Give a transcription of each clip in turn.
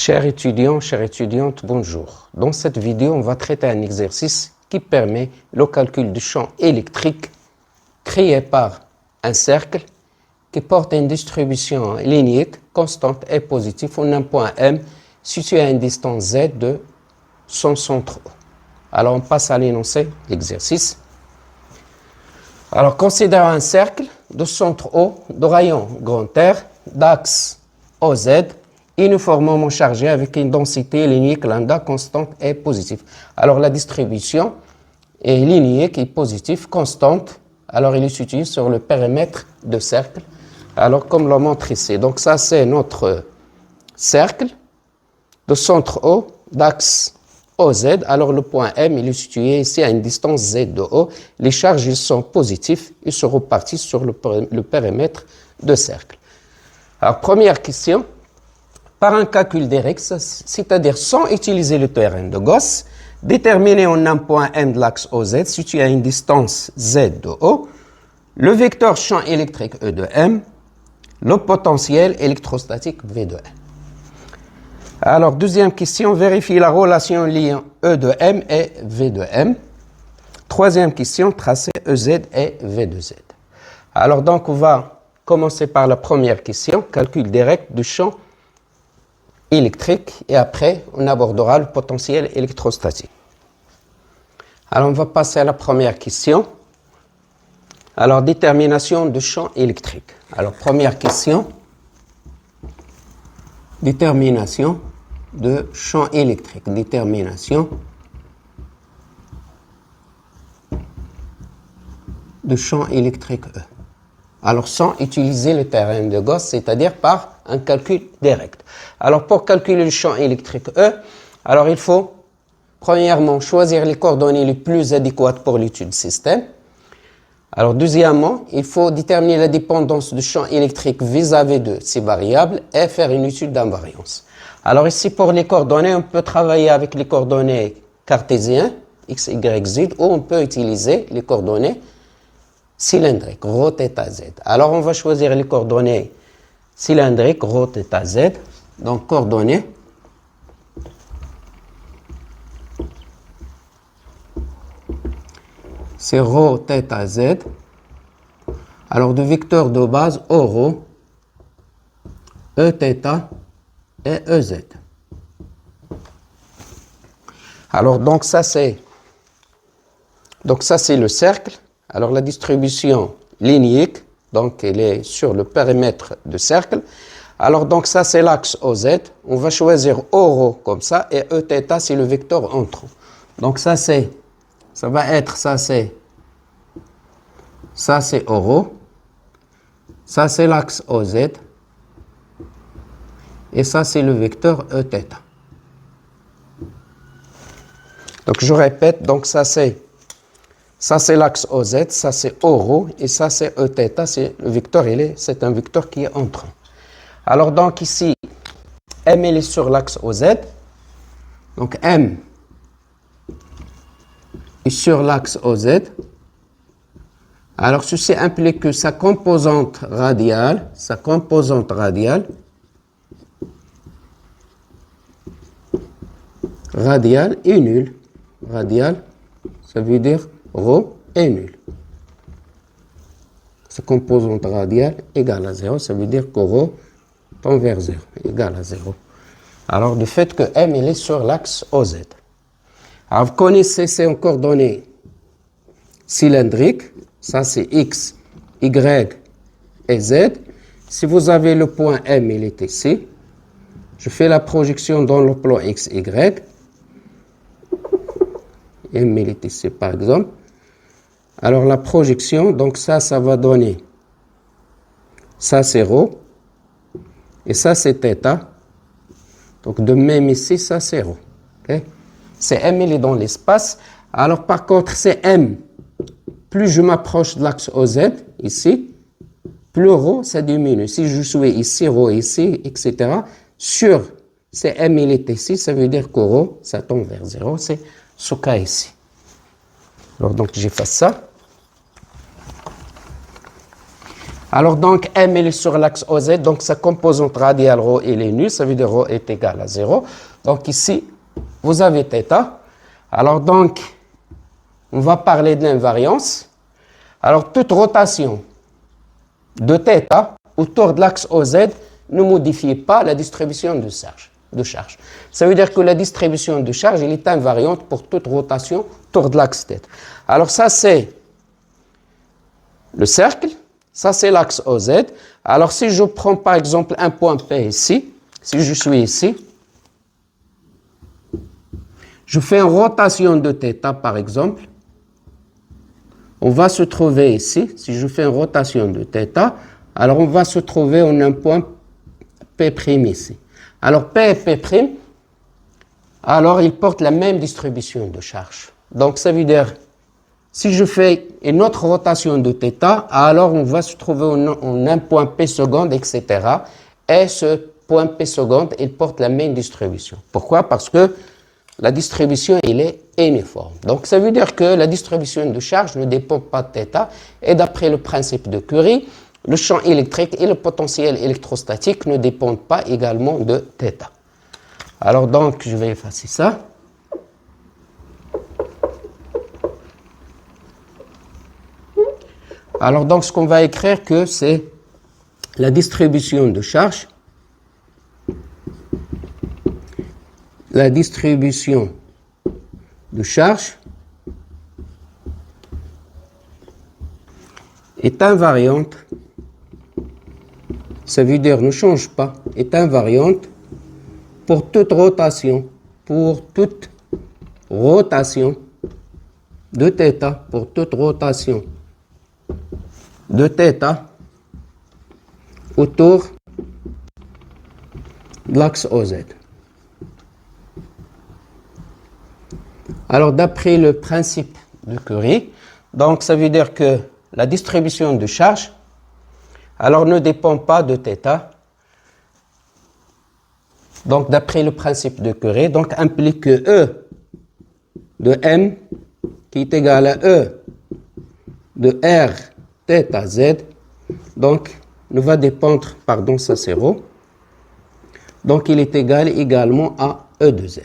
Chers étudiants, chères étudiantes, bonjour. Dans cette vidéo, on va traiter un exercice qui permet le calcul du champ électrique créé par un cercle qui porte une distribution linéaire constante et positive en un point M situé à une distance Z de son centre O. Alors, on passe à l'énoncé de l'exercice. Alors, considérons un cercle de centre O, de rayon grand R, d'axe OZ, uniformément chargé avec une densité linéaire lambda constante et positive. Alors, la distribution est linéaire et positive, constante. Alors, il est situé sur le périmètre de cercle. Alors, comme le montre ici. Donc, ça, c'est notre cercle de centre O, d'axe OZ. Alors, le point M, il est situé ici à une distance Z de O. Les charges, ils sont positifs. Ils se repartissent sur le périmètre de cercle. Alors, première question. Par un calcul direct, c'est-à-dire sans utiliser le théorème de Gauss, déterminer en un point M de l'axe OZ situé à une distance Z de O, le vecteur champ électrique E de M, le potentiel électrostatique V de M. Alors, deuxième question, vérifier la relation liant E de M et V de M. Troisième question, tracer EZ et V de Z. Alors, donc, on va commencer par la première question, calcul direct du champ électrique, et après, on abordera le potentiel électrostatique. Alors, on va passer à la première question. Alors, détermination du champ électrique. Alors, première question, détermination de champ électrique. Détermination de champ électrique E. Alors, sans utiliser le théorème de Gauss, c'est-à-dire par un calcul direct. Alors, pour calculer le champ électrique E, alors il faut, premièrement, choisir les coordonnées les plus adéquates pour l'étude du système. Alors, deuxièmement, il faut déterminer la dépendance du champ électrique vis-à-vis de ces variables et faire une étude d'invariance. Alors, ici, pour les coordonnées, on peut travailler avec les coordonnées cartésiennes, x, y, z, ou on peut utiliser les coordonnées cylindriques, ρ, θ, z. Alors, on va choisir les coordonnées cylindriques, ρ, θ, z. Donc, coordonnées c'est ρ, θ, z. Alors, de vecteurs de base, ρ, Eθ et Ez. Alors, donc ça, c'est le cercle. Alors, la distribution linéaire, donc, elle est sur le périmètre du cercle. Alors, donc, ça, c'est l'axe OZ. On va choisir ρ comme ça, et Eθ, c'est le vecteur entre. Donc, ça c'est ρ. Ça, c'est l'axe OZ. Et ça, c'est le vecteur Eθ. Donc, je répète, donc ça, c'est l'axe OZ, ça, c'est ρ, et ça, c'est Eθ, c'est le vecteur, c'est un vecteur qui est entrant. Alors, donc, ici, M, il est sur l'axe OZ. Donc, M est sur l'axe OZ. Alors, ceci implique que sa composante radiale est nulle. Radiale, ça veut dire ρ est nul. Sa composante radiale égale à 0, ça veut dire que ρ tend vers 0, égale à 0. Alors, du fait que M, il est sur l'axe OZ. Alors, vous connaissez ces coordonnées cylindriques. Ça, c'est X, Y et Z. Si vous avez le point M, il est ici. Je fais la projection dans le plan X, Y. M, il est ici, par exemple. Alors, la projection, donc ça va donner. Ça, c'est ρ. Et ça, c'est θ. Donc, de même ici, ça, c'est ρ. Okay? C'est M, il est dans l'espace. Alors, par contre, c'est M. Plus je m'approche de l'axe OZ, ici, plus ρ, ça diminue. Si je suis ici, ρ ici, etc., sur c'est M, il est ici, ça veut dire que ρ, ça tend vers 0. C'est ce cas ici. Alors, donc, j'efface ça. Alors donc, M il est sur l'axe OZ, donc sa composante radiale ρ elle est nulle, ça veut dire ρ est égal à 0. Donc ici, vous avez θ. Alors donc, on va parler de l'invariance. Alors toute rotation de θ autour de l'axe OZ ne modifie pas la distribution de charge. Ça veut dire que la distribution de charge elle est invariante pour toute rotation autour de l'axe θ. Alors ça c'est le cercle. Ça, c'est l'axe OZ. Alors, si je prends par exemple un point P ici, si je suis ici, je fais une rotation de θ par exemple, on va se trouver ici, si je fais une rotation de θ, alors on va se trouver en un point P' ici. Alors, P et P', alors ils portent la même distribution de charge. Donc, ça veut dire si je fais une autre rotation de θ, alors on va se trouver en un point P seconde, etc. Et ce point P seconde, il porte la même distribution. Pourquoi? Parce que la distribution, elle est uniforme. Donc, ça veut dire que la distribution de charge ne dépend pas de θ. Et d'après le principe de Curie, le champ électrique et le potentiel électrostatique ne dépendent pas également de θ. Alors donc, je vais effacer ça. Alors donc, ce qu'on va écrire que c'est la distribution de charge. La distribution de charge est invariante. Ça veut dire ne change pas, est invariante pour toute rotation de θ, pour toute rotation de θ autour de l'axe OZ. Alors, d'après le principe de Curie, donc ça veut dire que la distribution de charge, alors ne dépend pas de θ. Donc, d'après le principe de Curie, donc implique que E de M qui est égal à E de R θ Z, donc ne va dépendre, pardon, ça c'est ρ, donc il est égal également à E de Z.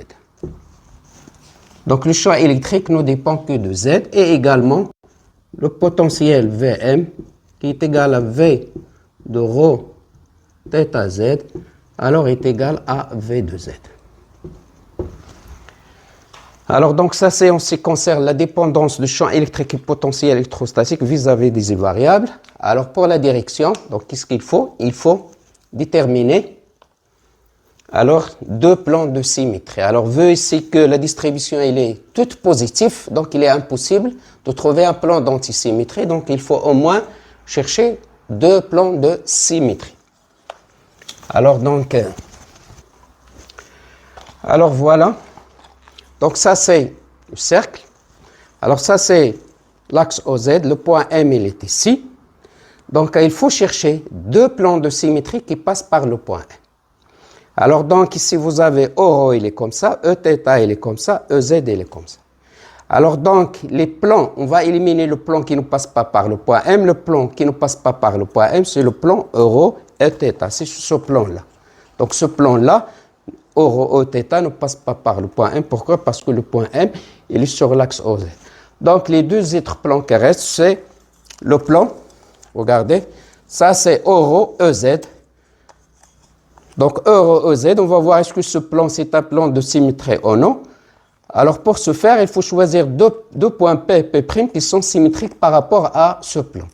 Donc le champ électrique ne dépend que de Z et également le potentiel Vm qui est égal à V de ρ θ Z, alors est égal à V de Z. Alors donc ça c'est en ce qui concerne la dépendance du champ électrique et potentiel électrostatique vis-à-vis des variables. Alors pour la direction, donc qu'est-ce qu'il faut? Il faut déterminer alors deux plans de symétrie. Alors vu ici que la distribution elle est toute positive, donc il est impossible de trouver un plan d'antisymétrie, donc il faut au moins chercher deux plans de symétrie. Alors donc, alors voilà. Donc ça c'est le cercle. Alors ça c'est l'axe OZ, le point M il est ici. Donc il faut chercher deux plans de symétrie qui passent par le point M. Alors donc ici vous avez ρ il est comme ça, Eθ il est comme ça, Ez il est comme ça. Alors donc les plans, on va éliminer le plan qui ne passe pas par le point M. Le plan qui ne passe pas par le point M, c'est le plan ρ Eθ, c'est ce plan-là. Donc ce plan-là, ρ Eθ ne passe pas par le point M. Pourquoi? Parce que le point M, il est sur l'axe OZ. Donc les deux autres plans qui restent, c'est le plan, regardez, ça c'est ρ Ez. Donc ρ Ez, on va voir est-ce que ce plan c'est un plan de symétrie ou non. Alors pour ce faire, il faut choisir deux points P et P' qui sont symétriques par rapport à ce plan.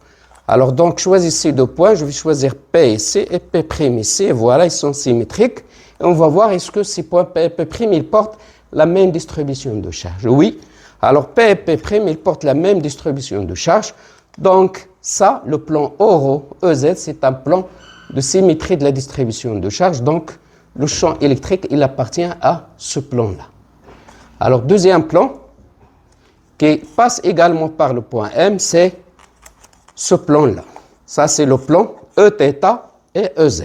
Alors donc choisissez deux points, je vais choisir P ici et P' ici, et voilà, ils sont symétriques. Et on va voir est-ce que ces points P et P' ils portent la même distribution de charge. Oui, alors P et P' ils portent la même distribution de charge. Donc ça, le plan ρ Ez, c'est un plan de symétrie de la distribution de charge. Donc le champ électrique, il appartient à ce plan-là. Alors deuxième plan, qui passe également par le point M, c'est ce plan-là. Ça, c'est le plan Eθ et Ez.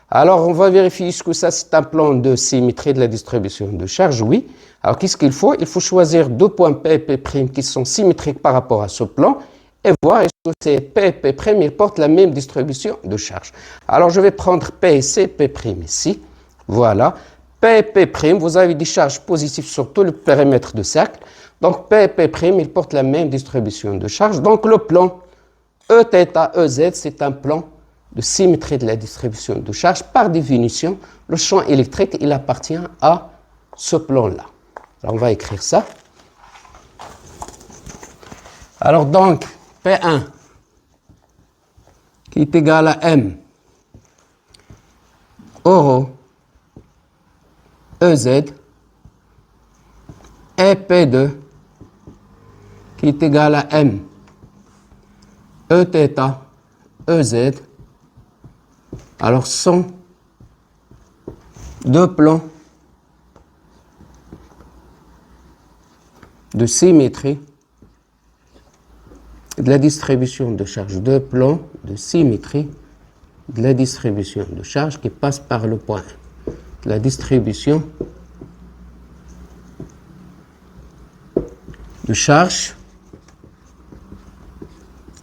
Alors, on va vérifier est-ce que ça, c'est un plan de symétrie de la distribution de charge. Oui. Alors, qu'est-ce qu'il faut? Il faut choisir deux points P et P' qui sont symétriques par rapport à ce plan et voir est-ce que c'est P et P', ils portent la même distribution de charge. Alors, je vais prendre P et C, P' ici. Voilà. P et P', vous avez des charges positives sur tout le périmètre du cercle. Donc, P et P', ils portent la même distribution de charge. Donc, le plan Eθ, Ez, c'est un plan de symétrie de la distribution de charge. Par définition, le champ électrique, il appartient à ce plan-là. Alors, on va écrire ça. Alors, donc, P1 qui est égal à M euro EZ et P2 qui est égal à M Eθ EZ, alors sont deux plans de symétrie de la distribution de charge, deux plans de symétrie de la distribution de charge qui passe par le point 1. La distribution de charge,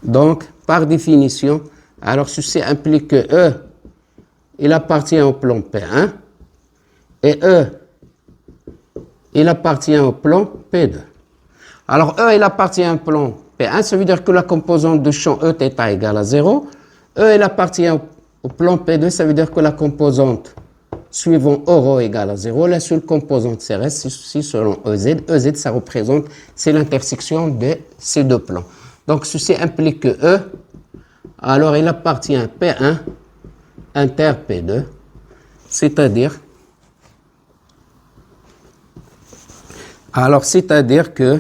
donc par définition, alors ceci implique que E, il appartient au plan P1 et E, il appartient au plan P2. Alors E, il appartient au plan P1, ça veut dire que la composante de champ Eθ égale à 0. E, il appartient au plan P2, ça veut dire que la composante suivant euro égale à 0. La seule composante reste ici selon EZ. EZ, ça représente, c'est l'intersection de ces deux plans. Donc ceci implique que E, alors il appartient à P1 inter P2, c'est-à-dire que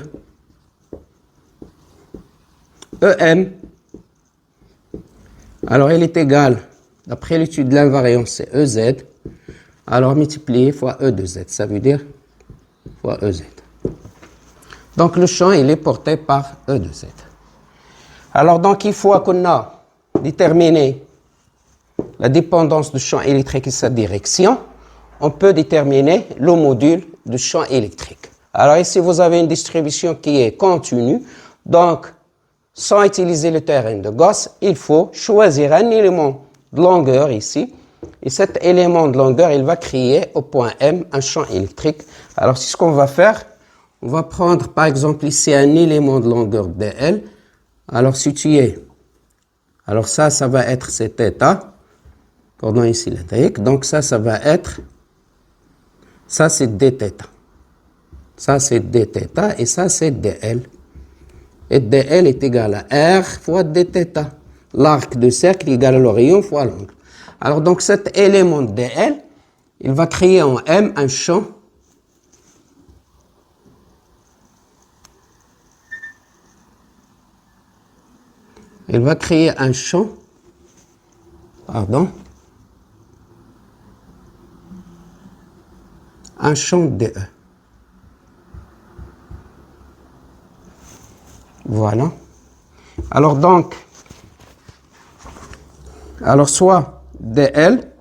EM, alors il est égal, d'après l'étude de l'invariance, c'est EZ, alors multiplié fois E de Z, ça veut dire fois EZ. Donc le champ, il est porté par E de Z. Alors donc, une fois qu'on a déterminé la dépendance du champ électrique et sa direction, on peut déterminer le module du champ électrique. Alors ici, vous avez une distribution qui est continue, donc sans utiliser le théorème de Gauss, il faut choisir un élément de longueur ici, et cet élément de longueur, il va créer au point M un champ électrique. Alors, c'est ce qu'on va faire. On va prendre, par exemple, ici un élément de longueur dl, alors situé. Alors ça va être cet état, pardon ici l'électrique, donc ça va être, ça c'est dθ. Ça c'est dθ et ça c'est dl. Et dl est égal à R fois dθ. L'arc de cercle est égal à l'horizon fois l'angle. Alors donc cet élément dl, il va créer en M un champ un champ dE. Voilà. Alors donc, soit dl,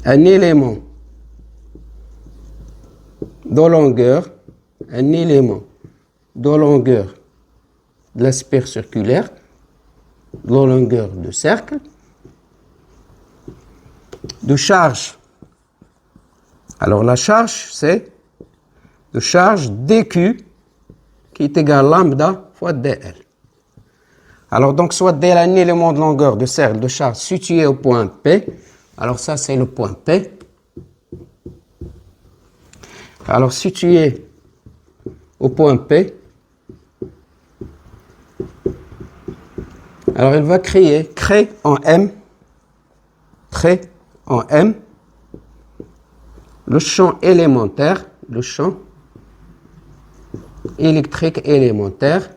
un élément de longueur, de la sphère circulaire, de la longueur de cercle, de charge. Alors la charge, c'est de charge dQ qui est égal à lambda fois dl. Alors donc soit dl un élément de longueur de cercle de charge situé au point P. Alors ça c'est le point P. Alors situé au point P, alors il va créer en M, le champ élémentaire, le champ électrique élémentaire,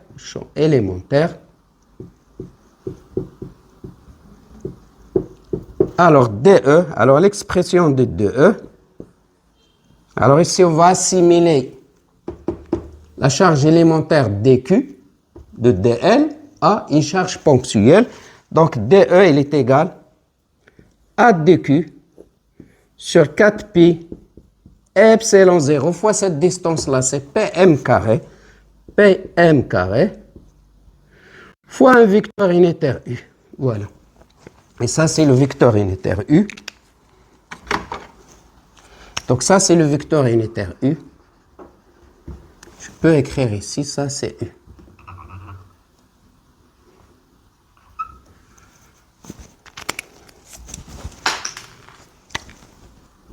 Alors DE, alors l'expression de DE, alors ici on va assimiler la charge élémentaire dQ de dl à une charge ponctuelle. Donc DE il est égal à dQ sur 4pi epsilon 0 fois cette distance là, c'est Pm carré, fois un vecteur unitaire U. Voilà. Et ça, c'est le vecteur unitaire U. Donc ça, c'est le vecteur unitaire U. Je peux écrire ici, ça, c'est U.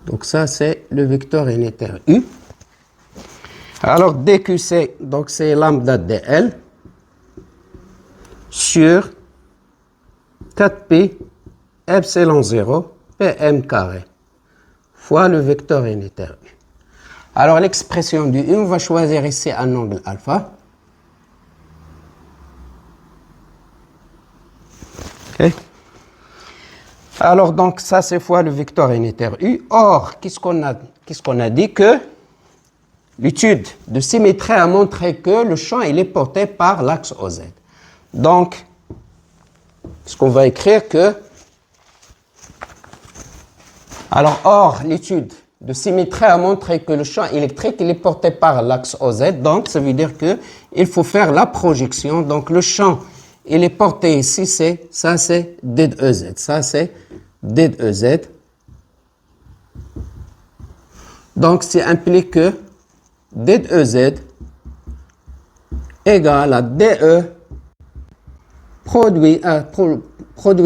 Donc ça, c'est le vecteur unitaire U. Alors, DQC, donc c'est lambda DL sur 4pi epsilon 0 Pm carré fois le vecteur unitaire U. Alors, l'expression du U, on va choisir ici un angle alpha. OK. Alors, donc, ça, c'est fois le vecteur unitaire U. Or, qu'est-ce qu'on a dit? Que l'étude de symétrie a montré que le champ, il est porté par l'axe OZ. Donc, ce qu'on va écrire que... Alors, or, l'étude de symétrie a montré que le champ électrique, il est porté par l'axe OZ. Donc, ça veut dire qu'il faut faire la projection. Donc, le champ, il est porté ici, ça c'est D de EZ. Ça c'est D de EZ. Donc, ça implique que D de EZ égale à DE produit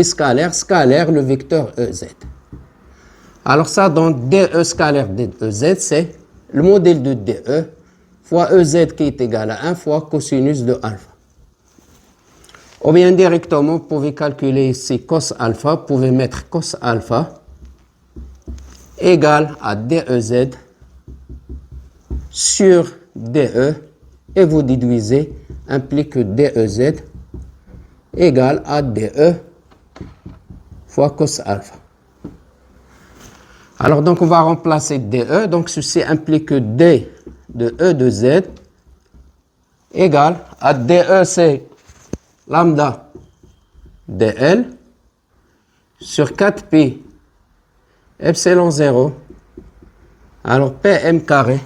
scalaire, le vecteur EZ. Alors ça, donc DE scalaire D de EZ, c'est le modèle de DE fois EZ qui est égal à 1 fois cosinus de alpha. Ou bien directement, vous pouvez calculer ici cos alpha, vous pouvez mettre cos alpha égale à DEZ sur DE et vous déduisez implique que DEZ égale à DE fois cos alpha. Alors donc on va remplacer DE, donc ceci implique que D de E de Z égale à DE c'est lambda DL sur 4pi epsilon 0, alors Pm carré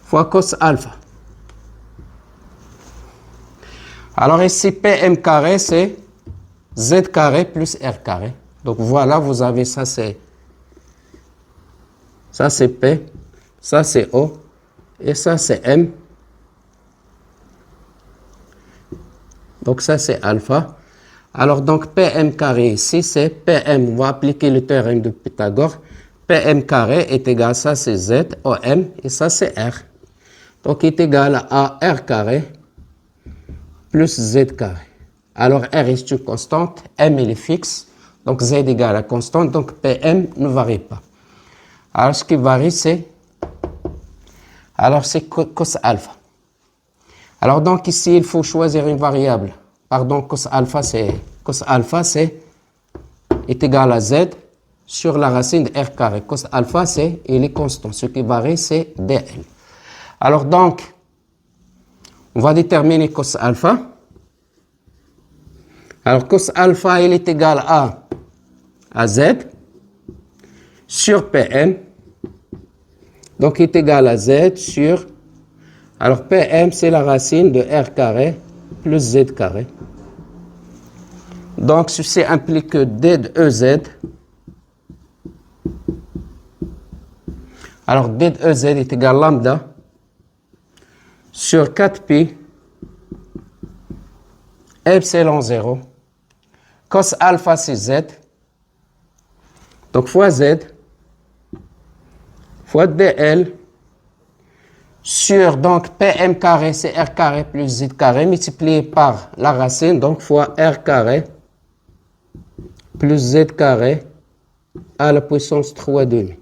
fois cos alpha. Alors ici Pm carré c'est Z carré plus R carré. Donc voilà, vous avez ça c'est P, ça c'est O et ça c'est M. Donc ça c'est alpha. Alors donc Pm carré ici c'est Pm, on va appliquer le théorème de Pythagore. Pm carré est égal, ça c'est Z, OM et ça c'est R. Donc il est égal à R carré plus Z carré. Alors R est une constante, M il est fixe, donc Z égale à constante, donc Pm ne varie pas. Alors ce qui varie c'est cos alpha. Alors donc ici il faut choisir une variable. Pardon, cos alpha c'est est égal à Z sur la racine de R carré. Cos alpha il est constant, ce qui varie c'est DL. Alors donc on va déterminer cos alpha. Alors, cos alpha, il est égal à Z sur Pm. Donc, il est égal à Z sur... Alors, Pm, c'est la racine de R carré plus Z carré. Donc, ceci implique que D de EZ. Alors, D de EZ est égal à lambda sur 4pi epsilon 0. Cos alpha c'est Z, donc fois Z, fois DL, sur donc Pm carré c'est R carré plus Z carré, multiplié par la racine, donc fois R carré plus Z carré à la puissance 3,5.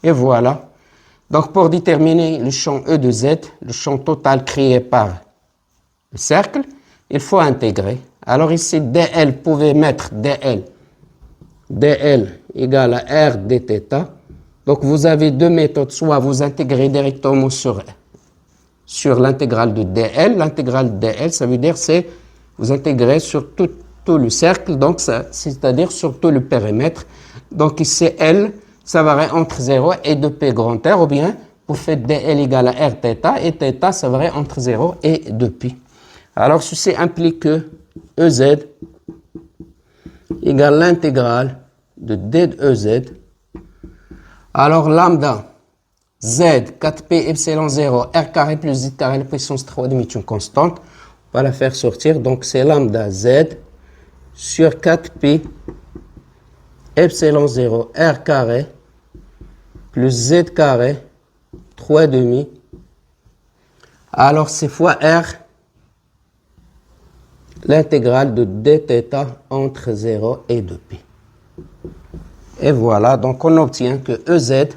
Et voilà. Donc pour déterminer le champ E de Z, le champ total créé par le cercle, il faut intégrer. Alors ici, DL, vous pouvez mettre DL égale à R dθ. Donc vous avez deux méthodes, soit vous intégrez directement sur l'intégrale de DL. L'intégrale de DL, ça veut dire c'est vous intégrez sur tout le cercle, donc c'est-à-dire sur tout le périmètre. Donc ici, L, ça varie entre 0 et 2P grand R, ou bien vous faites dl égale à r θ, et θ, ça varie entre 0 et 2π. Alors, ceci implique que EZ égale l'intégrale de d de EZ. Alors, lambda Z, 4P, epsilon 0, R carré plus Z carré, la puissance 3 demi est une constante. On va la faire sortir. Donc, c'est lambda Z sur 4P, epsilon 0, R carré, plus Z carré, 3 demi. Alors, c'est fois R, l'intégrale de dθ entre 0 et 2π. Et voilà, donc on obtient que EZ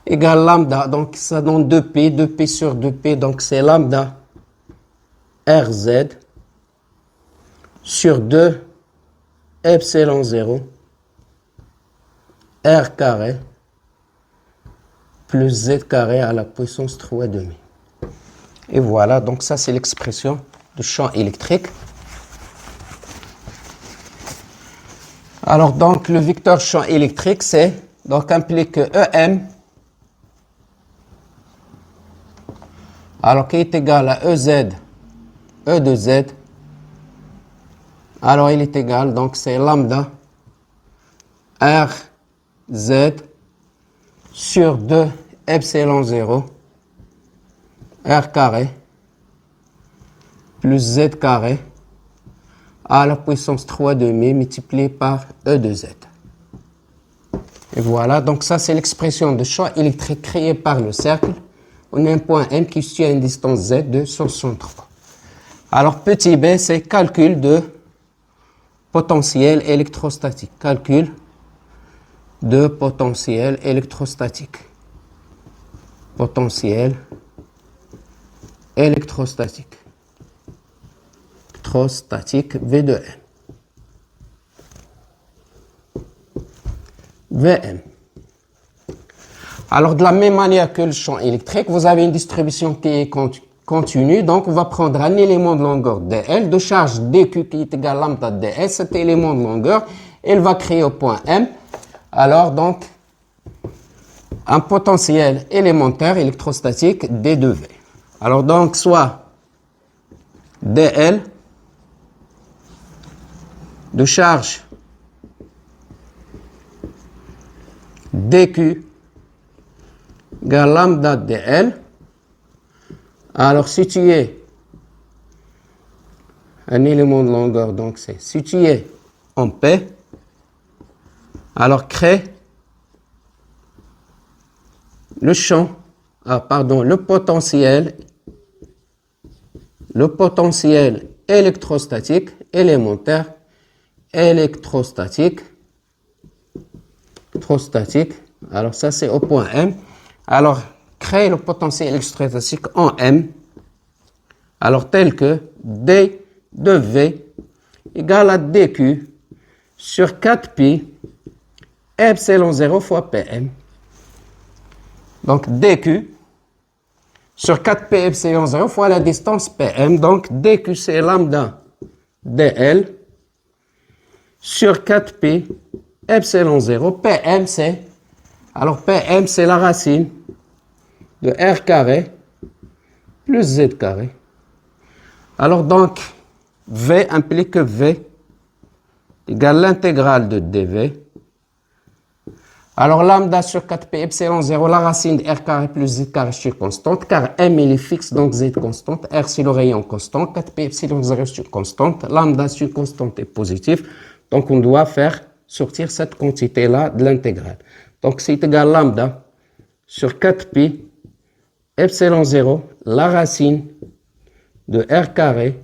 égale lambda, donc ça donne 2π, 2π sur 2π, donc c'est lambda RZ sur 2 epsilon 0 R carré plus Z carré à la puissance 3 demi. Et voilà, donc ça c'est l'expression du champ électrique. Alors donc le vecteur champ électrique c'est donc implique EM alors qui est égal à EZ, E de Z. Alors il est égal, donc c'est lambda RZ sur 2 epsilon 0 R carré plus Z carré à la puissance 3 demi multiplié par E de Z. Et voilà, donc ça c'est l'expression de champ électrique créée par le cercle. On a un point M qui se situe à une distance Z de 63. Alors petit b, c'est calcul de potentiel électrostatique. Calcul de potentiel électrostatique. Potentiel électrostatique. Électrostatique V de M. Vm. Alors, de la même manière que le champ électrique, vous avez une distribution qui est continue. Donc, on va prendre un élément de longueur dl, de charge dq qui est égal à lambda ds. Cet élément de longueur, il va créer au point M. Alors, donc, un potentiel élémentaire électrostatique d2v. Alors, donc, soit dl de charge dq égale lambda dl. Alors, situé un élément de longueur, donc c'est situé en P. Alors, crée le champ, le potentiel électrostatique élémentaire électrostatique. Alors, ça, c'est au point M. Alors, crée le potentiel électrostatique en M. Alors, tel que D de V égale à DQ sur 4pi epsilon 0 fois PM. Donc, DQ sur 4pi epsilon 0 fois la distance PM. Donc, DQ, c'est lambda DL sur 4pi epsilon 0. PM, c'est... Alors, PM, c'est la racine de R carré plus Z carré. Alors, donc, V implique que V égale l'intégrale de dV. Alors, lambda sur 4pi epsilon 0, la racine de R carré plus Z carré est constante, car M il est fixe, donc Z constante. R c'est le rayon constant, 4pi epsilon 0 c'est constante, lambda c'est constante et positif. Donc, on doit faire sortir cette quantité-là de l'intégrale. Donc, c'est égal à lambda sur 4pi epsilon 0, la racine de R carré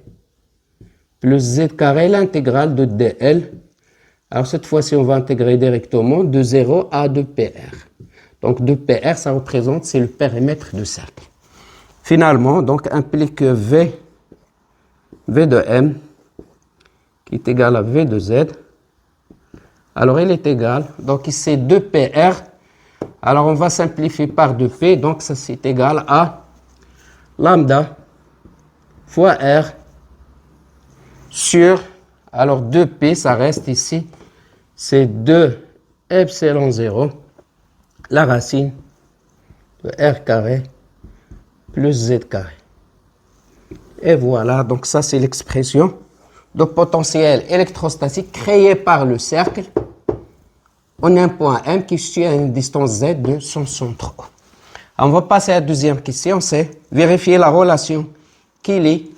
plus Z carré, l'intégrale de dl. Alors, cette fois-ci, on va intégrer directement de 0 à 2πr. Donc, 2πr, ça représente, c'est le périmètre du cercle. Finalement, donc, implique que V de M, qui est égal à V de Z. Alors, il est égal, donc, c'est 2πr. Alors, on va simplifier par 2p, donc, ça, c'est égal à lambda fois R sur, alors, 2p, ça reste ici, c'est 2 epsilon 0, la racine de r carré plus z carré. Et voilà, donc ça c'est l'expression de potentiel électrostatique créée par le cercle en un point M qui se situe à une distance Z de son centre O. On va passer à la deuxième question, c'est vérifier la relation qui lie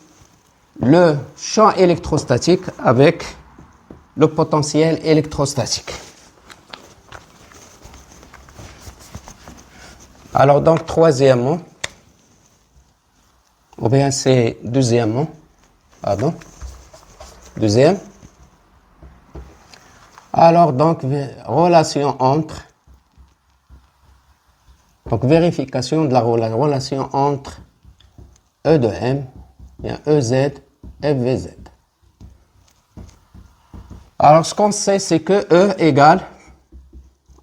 le champ électrostatique avec le potentiel électrostatique. Alors donc troisièmement, ou bien c'est deuxième. Alors donc relation entre, donc vérification de la relation entre E de M, bien EZ et VZ. Alors ce qu'on sait c'est que E égale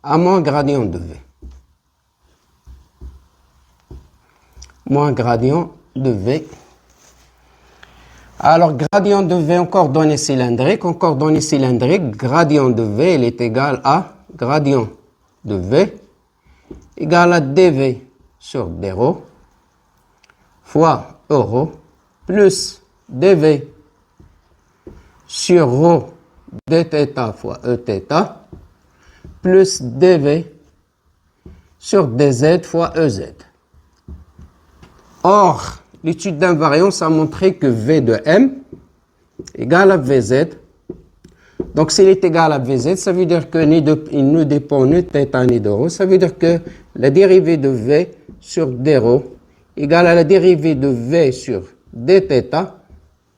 à moins gradient de V. Moins gradient de V. Alors, gradient de V en coordonnées cylindriques, gradient de V, il est égal à gradient de V égal à dV sur dρ fois euro plus dV sur ρ dθ fois Eθ plus dV sur dz fois EZ. Or, l'étude d'invariance a montré que V de M égale à VZ. Donc, s'il est égal à VZ, ça veut dire qu'il ne dépend ni de θ ni de ρ. Ça veut dire que la dérivée de V sur dρ égale à la dérivée de V sur dθ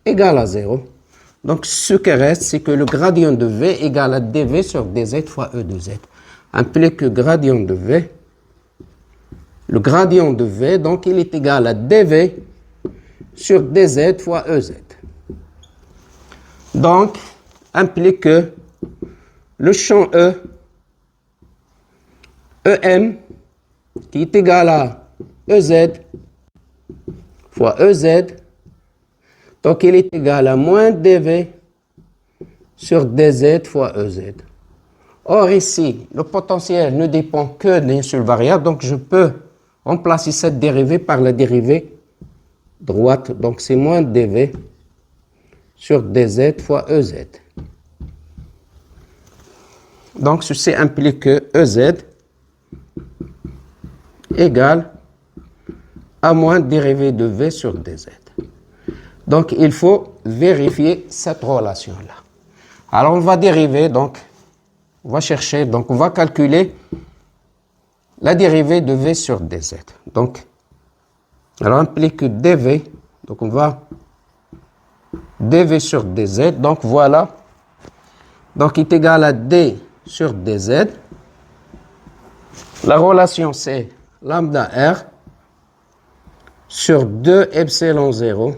égale à 0. Donc, ce qui reste, c'est que le gradient de V égale à dV sur dz fois E de Z. Implique que gradient de V, le gradient de V, donc il est égal à dV sur dz fois EZ. Donc, implique que le champ E, EM, qui est égal à EZ fois EZ, donc il est égal à moins dV sur dz fois EZ. Or ici, le potentiel ne dépend que d'une seule variable, donc je peux remplacer cette dérivée par la dérivée droite, donc c'est moins dV sur dz fois EZ. Donc ceci implique que EZ égale à moins dérivée de V sur dz. Donc il faut vérifier cette relation-là. Alors on va dériver, donc on va chercher, donc on va calculer la dérivée de V sur dz. Donc, alors implique que dV, donc on va dV sur dz, donc voilà, donc il est égal à d sur dz. La relation c'est lambda r sur 2 epsilon 0,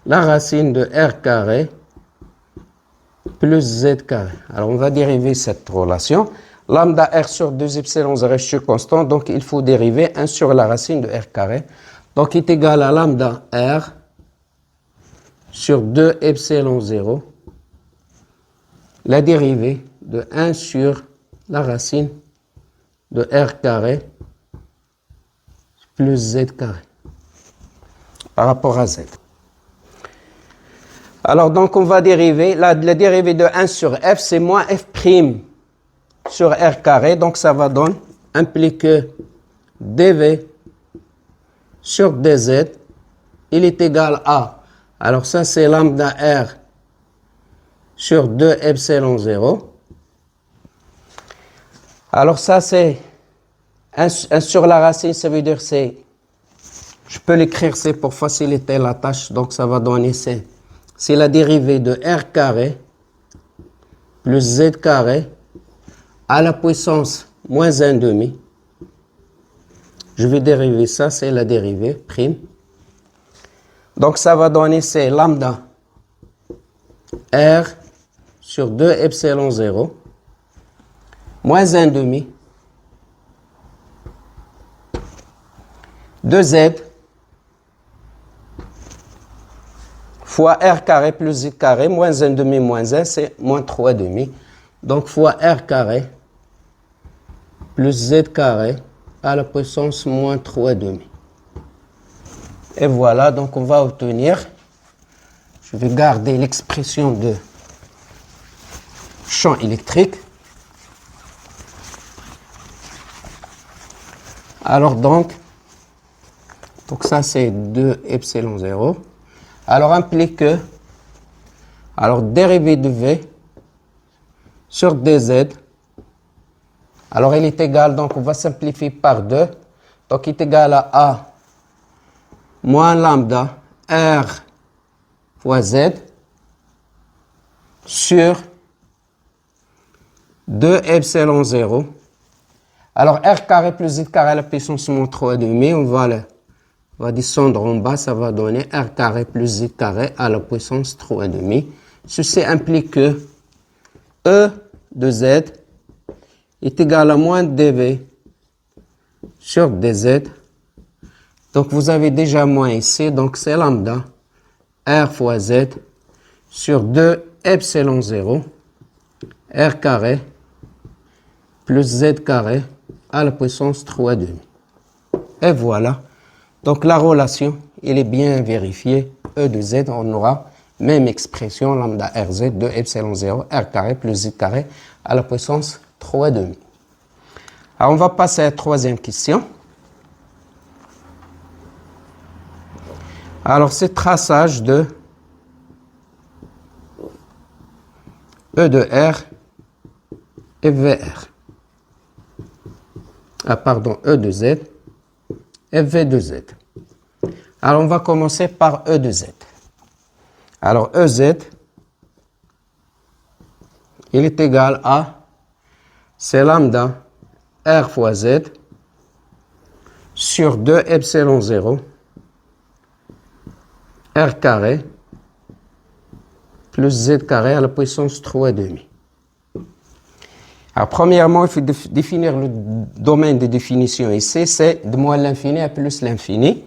la racine de r carré plus z carré. Alors on va dériver cette relation. Lambda r sur 2 epsilon 0 est constant, donc il faut dériver 1 sur la racine de r carré. Donc il est égal à lambda r sur 2 epsilon 0, la dérivée de 1 sur la racine de r carré plus z carré par rapport à z. Alors donc on va dériver, la dérivée de 1 sur f c'est moins f' sur r carré, donc ça va donner, implique dv sur dz, il est égal à, alors ça c'est lambda r sur 2 epsilon 0. Alors ça c'est 1 sur la racine, ça veut dire c'est, je peux l'écrire c'est pour faciliter la tâche, donc ça va donner c'est la dérivée de r carré plus z carré à la puissance moins 1 demi. Je vais dériver ça, c'est la dérivée prime. Donc ça va donner c'est lambda r sur 2 epsilon 0 moins 1 demi de z fois r carré plus z carré, moins 1 demi moins 1, c'est moins 3 demi. Donc fois r carré plus z carré à la puissance moins 3,5. Et voilà, donc on va obtenir, je vais garder l'expression de champ électrique. Alors donc ça c'est 2 epsilon 0. Alors implique que, alors dérivée de V sur dz, alors il est égal, donc on va simplifier par 2, donc il est égal à A moins lambda R fois Z sur 2 epsilon 0. Alors R carré plus Z carré à la puissance moins 3,5, on va descendre en bas, ça va donner R carré plus Z carré à la puissance 3,5. Ceci implique que E de Z est égal à moins dV sur dz. Donc vous avez déjà moins ici, donc c'est lambda R fois Z sur 2 epsilon 0 R carré plus Z carré à la puissance 3,5. Et voilà. Donc la relation, elle est bien vérifiée. E de Z, on aura même expression lambda RZ 2 epsilon 0 R carré plus Z carré à la puissance 3,5. Alors on va passer à la troisième question. Alors c'est traçage de E de R et VR. E de Z et V de Z. Alors on va commencer par E de Z. Alors EZ, il est égal à, c'est lambda R fois Z sur 2 epsilon 0 R carré plus Z carré à la puissance 3,5. Alors, premièrement, il faut définir le domaine de définition ici, c'est de moins l'infini à plus l'infini.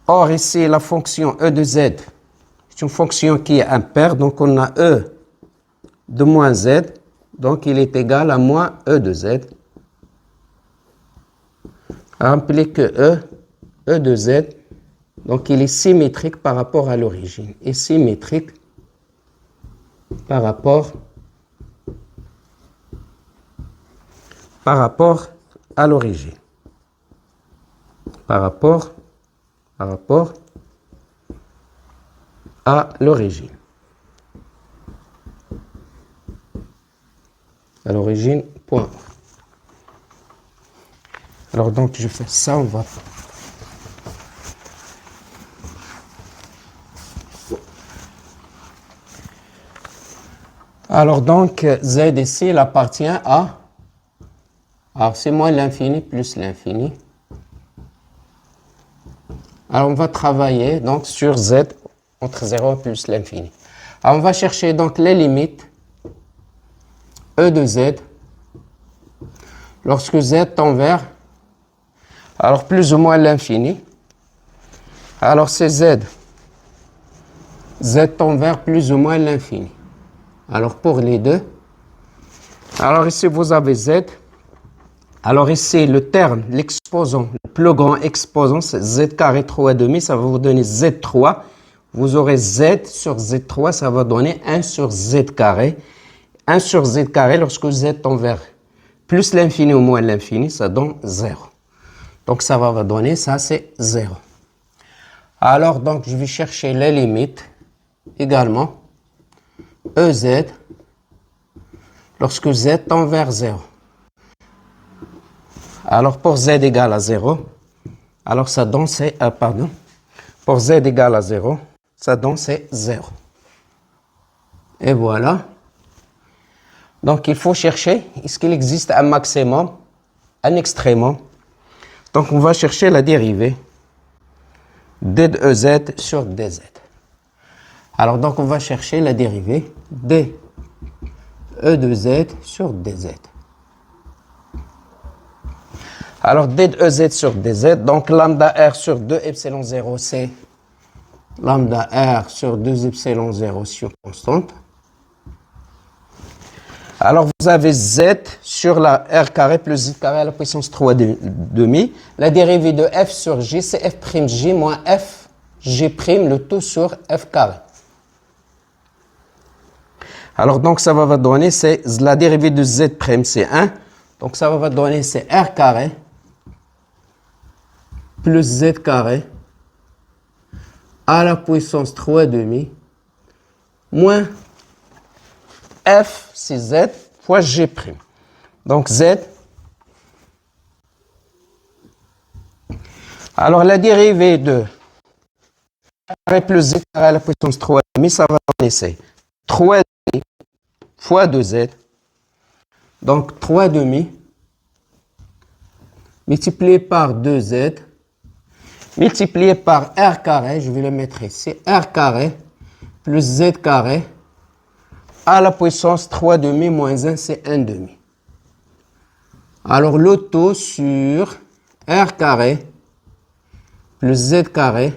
Or, ici, la fonction E de Z, c'est une fonction qui est impaire, donc on a E de moins Z, donc il est égal à moins E de Z. Implique que E de Z, donc il est symétrique par rapport à l'origine, et symétrique par rapport à l'origine. Par rapport à l'origine. À l'origine, point. Alors donc je fais ça, on va... Alors donc Z ici, il appartient à... Alors c'est moins l'infini plus l'infini. Alors on va travailler donc sur Z entre 0 plus l'infini. Alors on va chercher donc les limites E de Z lorsque Z tend vers, alors plus ou moins l'infini. Alors c'est Z tend vers plus ou moins l'infini. Alors pour les deux, alors ici vous avez Z. Alors ici le terme, l'exposant, le plus grand exposant, c'est Z carré 3,5, ça va vous donner Z3. Vous aurez Z sur Z3, ça va donner 1 sur Z carré. 1 sur Z carré, lorsque Z tend vers plus l'infini ou moins l'infini, ça donne 0. Donc ça va donner, ça c'est 0. Alors donc je vais chercher les limites également. EZ, lorsque Z tend vers 0. Alors pour Z égale à 0, alors ça donne c'est, pour Z égale à 0, ça donne c'est 0. Et voilà. Donc il faut chercher, est-ce qu'il existe un maximum, un extrémum. Donc on va chercher la dérivée d de EZ sur dz. Alors donc on va chercher la dérivée d E de Z sur dz. Alors d de EZ sur dz, donc lambda R sur 2 epsilon 0, c'est lambda R sur 2 epsilon 0 sur constante. Alors, vous avez z sur la r carré plus z carré à la puissance 3 demi. La dérivée de f sur j, c'est f' j moins f j', le tout sur f carré. Alors, donc, ça va donner, c'est la dérivée de z', c'est 1. Donc, ça va donner, c'est r carré plus z carré à la puissance 3 demi moins f, c'est z, fois g'. Donc, z. Alors, la dérivée de carré plus z carré à la puissance 3 demi, ça va donner, c'est 3 demi fois 2z. Donc, 3 demi multiplié par 2z multiplié par r carré, je vais le mettre ici, r carré plus z carré à la puissance 3 demi moins 1, c'est 1 demi. Alors, le tout sur r carré plus z carré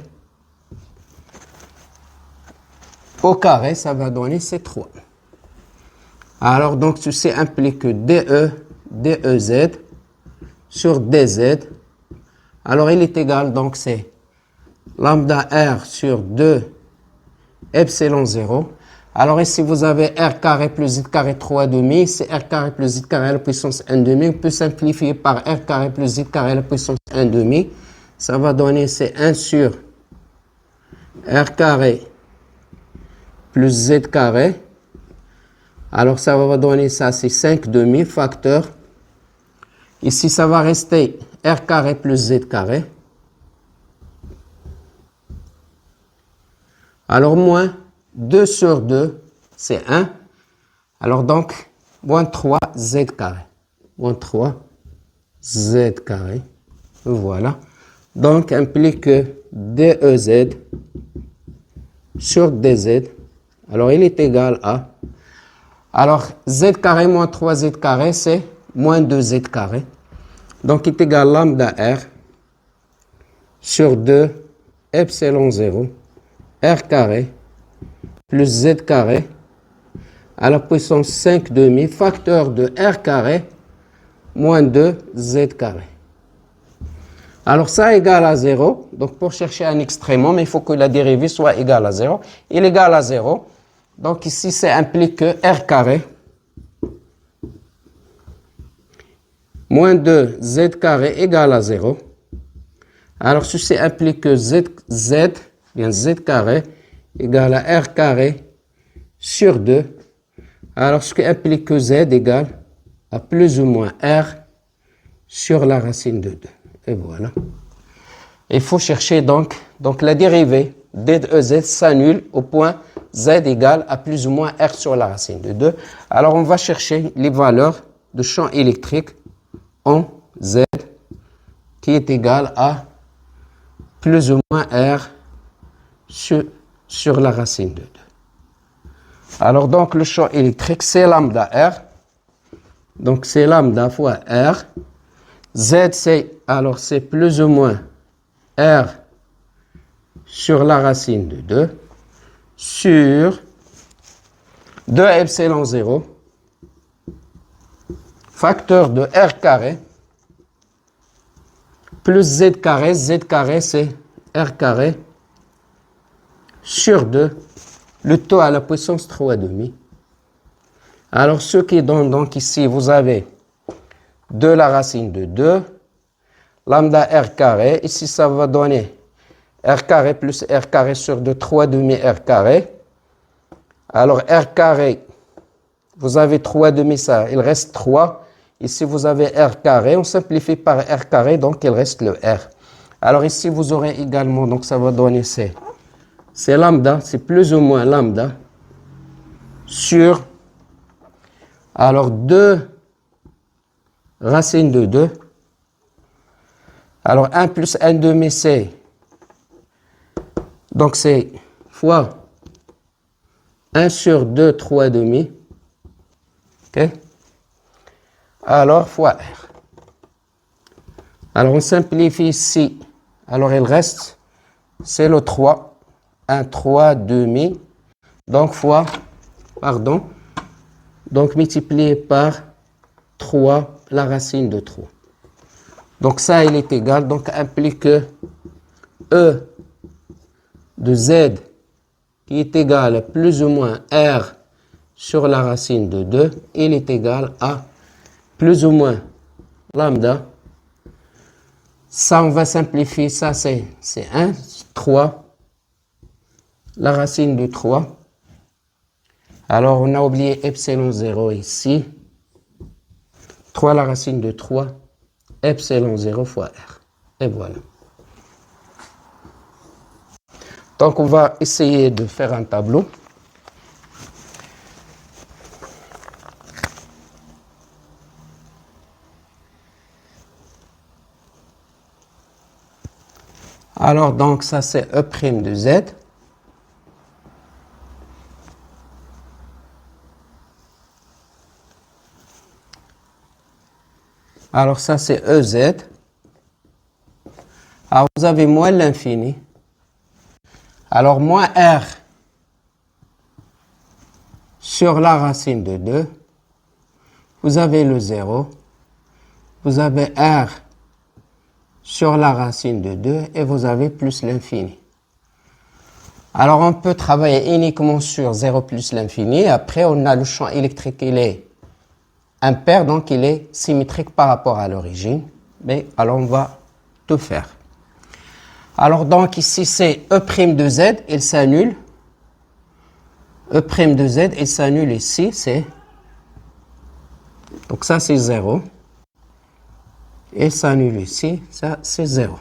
au carré, ça va donner, c'est 3. Alors, donc, ceci implique que dez sur dz. Alors, il est égal, donc, c'est lambda r sur 2 epsilon 0. Alors, ici, vous avez r carré plus z carré 3 demi. C'est r carré plus z carré à la puissance 1 demi. On peut simplifier par r carré plus z carré à la puissance 1 demi. Ça va donner, c'est 1 sur r carré plus z carré. Alors, ça va donner ça, c'est 5 demi facteur. Ici, ça va rester r carré plus z carré. Alors, moins 2 sur 2, c'est 1. Alors, donc, moins 3 z carré. Moins 3 z carré. Voilà. Donc, implique que dez sur dz. Alors, il est égal à... Alors, z carré moins 3z carré, c'est moins 2z carré. Donc, il est égal à lambda r sur 2 epsilon 0 r carré plus z carré à la puissance 5 demi facteur de r carré moins 2 z carré. Alors, ça est égal à 0. Donc, pour chercher un extrémum, il faut que la dérivée soit égale à 0. Il est égal à 0. Donc, ici, ça implique que r carré moins 2 z carré égale à 0. Alors, ceci implique que z carré égale à r carré sur 2. Alors, ce qui implique que z égale à plus ou moins r sur la racine de 2. Et voilà. Il faut chercher donc la dérivée dez s'annule au point z égale à plus ou moins r sur la racine de 2. Alors, on va chercher les valeurs de champ électrique en z qui est égal à plus ou moins r sur la racine de 2. Alors, donc, le champ électrique, c'est lambda r. Donc, c'est lambda fois r. Z, c'est plus ou moins r sur la racine de 2 sur 2 epsilon 0 facteur de r carré plus z carré. Z carré, c'est r carré sur 2, le tout à la puissance 3 demi. Alors, ce qui donne donc ici, vous avez 2 la racine de 2, lambda r carré. Ici, ça va donner r carré plus r carré sur 2, 3 demi r carré. Alors, r carré, vous avez 3 demi, ça, il reste 3. Ici, vous avez r carré. On simplifie par r carré, donc il reste le r. Alors, ici, vous aurez également, donc ça va donner c'est lambda, c'est plus ou moins lambda sur, alors, 2 racine de 2. Alors, 1 plus 1 demi, c'est, donc c'est fois 1 sur 2, 3 demi. OK? Alors, fois r. Alors, on simplifie ici. Alors, il reste, c'est le 3. 1, 3 demi. Donc, fois, pardon, donc multiplié par 3, la racine de 3. Donc ça, il est égal, donc implique que E de Z qui est égal à plus ou moins R sur la racine de 2, il est égal à plus ou moins lambda. Ça, on va simplifier, ça c'est 1, 3, la racine de 3. Alors, on a oublié epsilon 0 ici. 3 la racine de 3, epsilon 0 fois R. Et voilà. Donc, on va essayer de faire un tableau. Alors, donc, ça, c'est E' de Z. Alors, ça, c'est EZ. Alors, vous avez moins l'infini. Alors, moins R sur la racine de 2. Vous avez le 0. Vous avez R sur la racine de 2 et vous avez plus l'infini. Alors, on peut travailler uniquement sur 0 plus l'infini. Après, on a le champ électrique, il est impair, donc il est symétrique par rapport à l'origine. Mais alors, on va tout faire. Alors, donc, ici, c'est E' de Z, il s'annule. E' de Z, il s'annule ici, c'est... Donc, ça, c'est 0. Et s'annule ici, ça, c'est 0.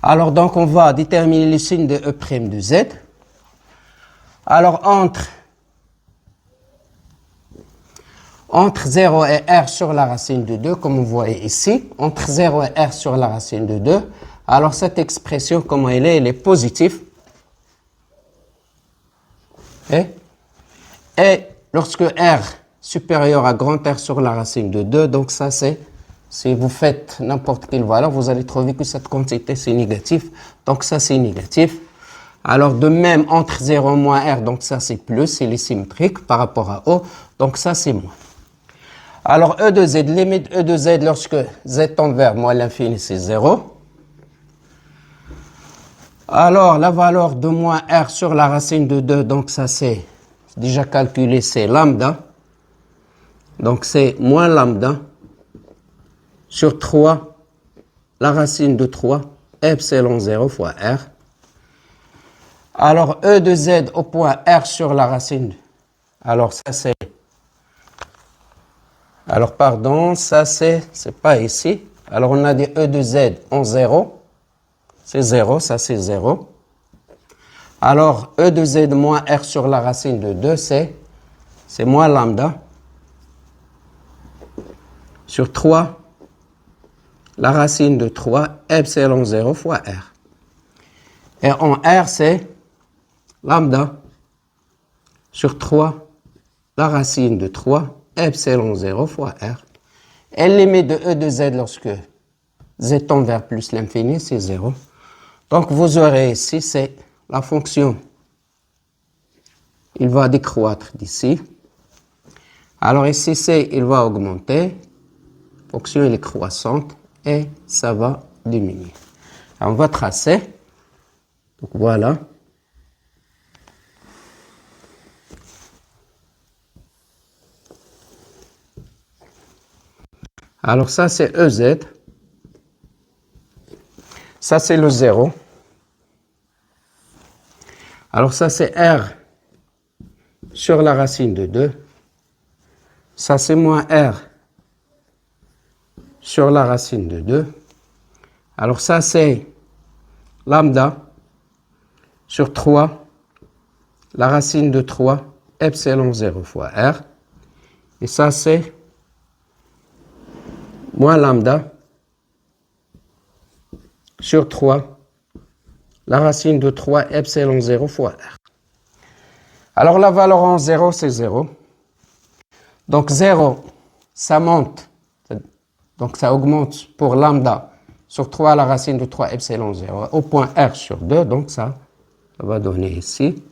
Alors, donc, on va déterminer le signe de E' de Z. Alors, entre 0 et R sur la racine de 2, comme vous voyez ici, entre 0 et R sur la racine de 2, alors cette expression, comment elle est positive. Et lorsque R supérieur à grand R sur la racine de 2, donc ça c'est, si vous faites n'importe quelle valeur, vous allez trouver que cette quantité c'est négatif, donc ça c'est négatif. Alors de même, entre 0 et moins R, donc ça c'est plus, il est symétrique par rapport à O, donc ça c'est moins. Alors E de Z, limite E de Z lorsque Z tend vers moins l'infini, c'est 0. Alors la valeur de moins R sur la racine de 2, donc ça c'est déjà calculé, c'est lambda. Donc c'est moins lambda sur 3, la racine de 3, epsilon 0 fois R. Alors E de Z au point R sur la racine. Alors ça c'est... Alors pardon, ça c'est pas ici. Alors on a dit E de Z en 0. C'est 0, ça c'est 0. Alors E de Z moins R sur la racine de 2, c'est moins lambda sur 3, la racine de 3, epsilon 0 fois R. Et en R, c'est lambda sur 3, la racine de 3, epsilon 0 fois R. Et la limite de E de Z lorsque Z tend vers plus l'infini, c'est 0. Donc vous aurez ici, c'est la fonction. Il va décroître d'ici. Alors ici, c'est, il va augmenter. La fonction, elle est croissante et ça va diminuer. Alors, on va tracer. Donc voilà. Alors ça, c'est EZ. Ça, c'est le 0. Alors ça, c'est R sur la racine de 2. Ça, c'est moins R sur la racine de 2. Alors ça, c'est lambda sur 3, la racine de 3, epsilon 0 fois R. Et ça, c'est moins lambda sur 3, la racine de 3, epsilon 0 fois R. Alors la valeur en 0, c'est 0. Donc 0, ça monte. Donc ça augmente pour lambda sur 3, la racine de 3, epsilon 0, au point R sur 2. Donc ça va donner ici.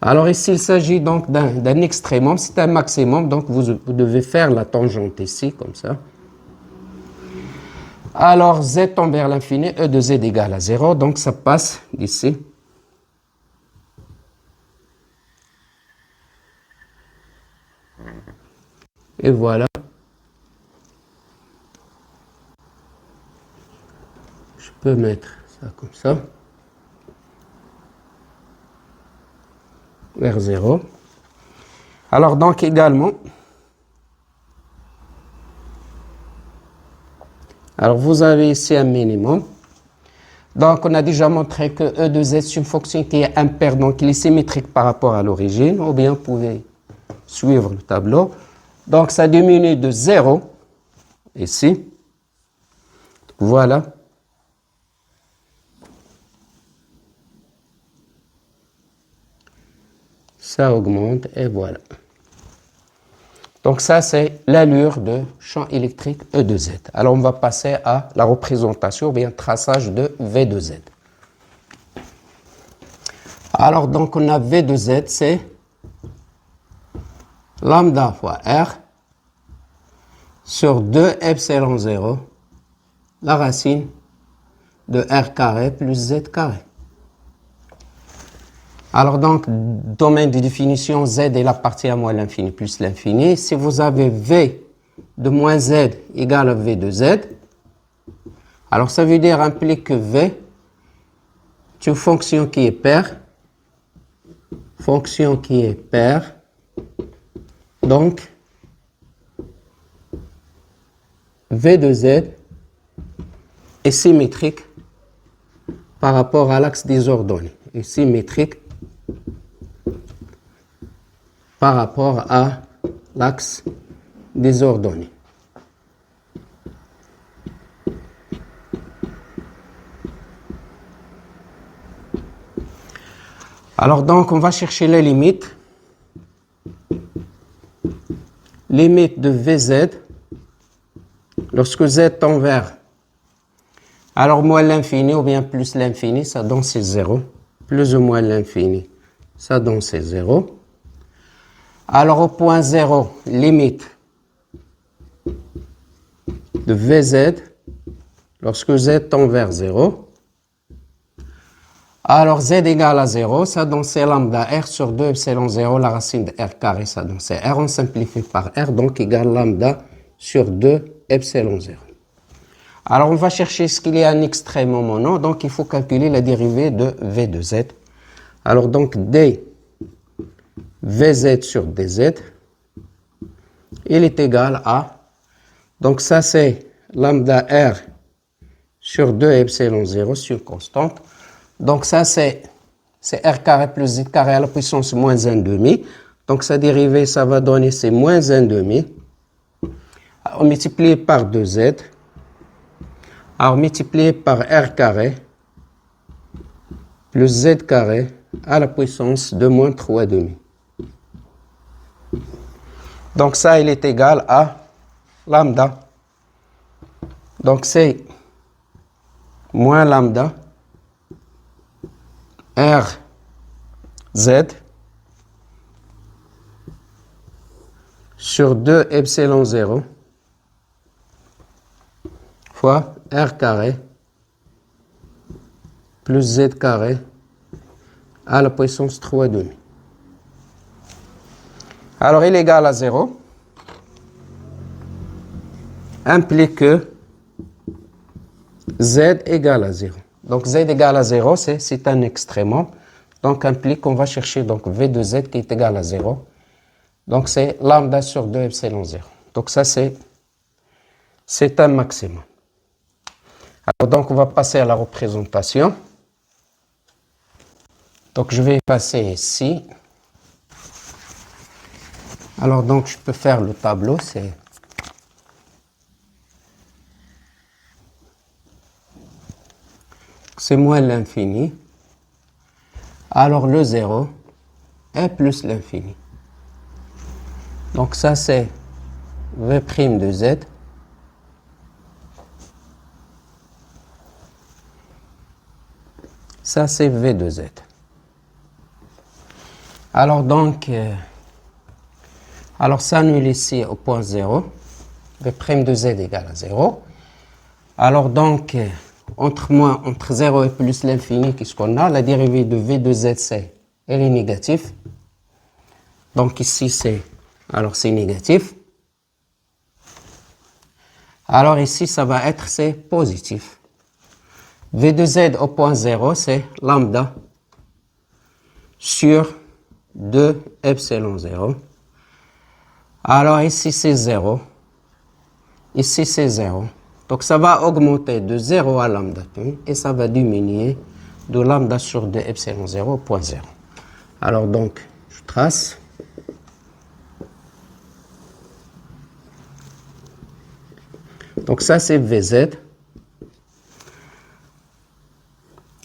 Alors ici, il s'agit donc d'un extrémum, c'est un maximum, donc vous devez faire la tangente ici, comme ça. Alors z tend vers l'infini, e de z égale à 0, donc ça passe ici. Et voilà. Je peux mettre ça comme ça. Vers 0. Alors donc également, alors vous avez ici un minimum. Donc on a déjà montré que e de z c'est une fonction qui est impaire, donc il est symétrique par rapport à l'origine, ou bien vous pouvez suivre le tableau. Donc ça diminue de 0, ici. Voilà. Ça augmente et voilà. Donc ça, c'est l'allure de champ électrique E de Z. Alors on va passer à la représentation ou bien traçage de V de Z. Alors donc on a V de Z, c'est lambda fois R sur 2 epsilon 0, la racine de R carré plus Z carré. Alors donc, domaine de définition, Z est la partie à moins l'infini plus l'infini. Si vous avez V de moins Z égale à V de Z, alors ça veut dire implique que V est une fonction qui est paire. Fonction qui est paire. Donc, V de Z est symétrique par rapport à l'axe des ordonnées. Est symétrique par rapport à l'axe des ordonnées. Alors donc, on va chercher les limites. Limite de Vz, lorsque Z tend vers, alors moins l'infini ou bien plus l'infini, ça donne c'est 0. Plus ou moins l'infini, ça donne c'est 0. Alors au point 0, limite de Vz, lorsque Z tend vers 0. Alors Z égale à 0, ça donne c'est lambda R sur 2 epsilon 0, la racine de R carré, ça donne c'est R, on simplifie par R, donc égale lambda sur 2 epsilon 0. Alors on va chercher ce qu'il y a un extrémum ou non, donc il faut calculer la dérivée de V de Z. Alors donc d Vz sur dz, il est égal à, donc ça c'est lambda R sur 2 epsilon 0, c'est une constante. Donc ça c'est R carré plus Z carré à la puissance moins 1,5. Donc sa dérivée, ça va donner c'est moins 1,5. On multiplie par 2Z. Alors multiplié par R carré plus Z carré à la puissance de moins 3,5. Donc ça, il est égal à lambda. Donc c'est moins lambda R Z sur 2 epsilon 0 fois R carré plus Z carré à la puissance 3,5. Alors, il est égal à 0 implique que Z égale à 0. Donc, Z égale à 0, c'est un extrémum. Donc, implique qu'on va chercher donc V de Z qui est égal à 0. Donc, c'est lambda sur 2 epsilon 0. Donc, ça, c'est un maximum. Alors, donc, on va passer à la représentation. Donc, je vais passer ici. Alors, donc, je peux faire le tableau, c'est moins l'infini. Alors, le 0 est plus l'infini. Donc, ça, c'est V' de Z. Ça, c'est V de Z. Alors donc, alors ça annule ici au point 0. V' de z égale à 0. Alors donc, entre 0 et plus l'infini, qu'est-ce qu'on a? La dérivée de v de z, c'est, elle est négative. Donc ici, c'est négatif. Alors ici, ça va être, c'est positif. V de z au point 0, c'est lambda sur 2 epsilon 0. Alors ici, c'est 0. Ici, c'est 0. Donc ça va augmenter de 0 à lambda t et ça va diminuer de lambda sur 2 epsilon 0 au point 0. Alors donc, je trace. Donc ça, c'est Vz.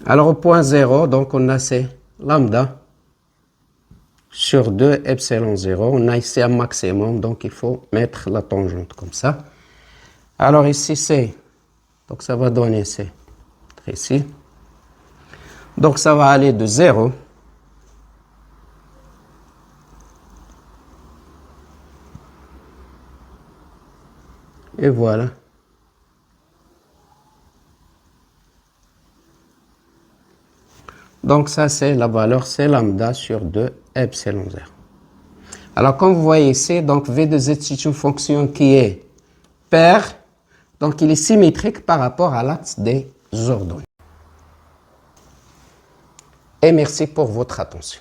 Alors au point 0, donc on a c'est lambda sur 2 epsilon 0. On a ici un maximum, donc il faut mettre la tangente comme ça. Alors ici, c'est, donc ça va donner c'est ici. Donc ça va aller de 0 et voilà. Donc ça, c'est la valeur, c'est lambda sur 2 epsilon 0. Alors comme vous voyez ici, donc v de z, c'est une fonction qui est paire, donc il est symétrique par rapport à l'axe des ordonnées. Et merci pour votre attention.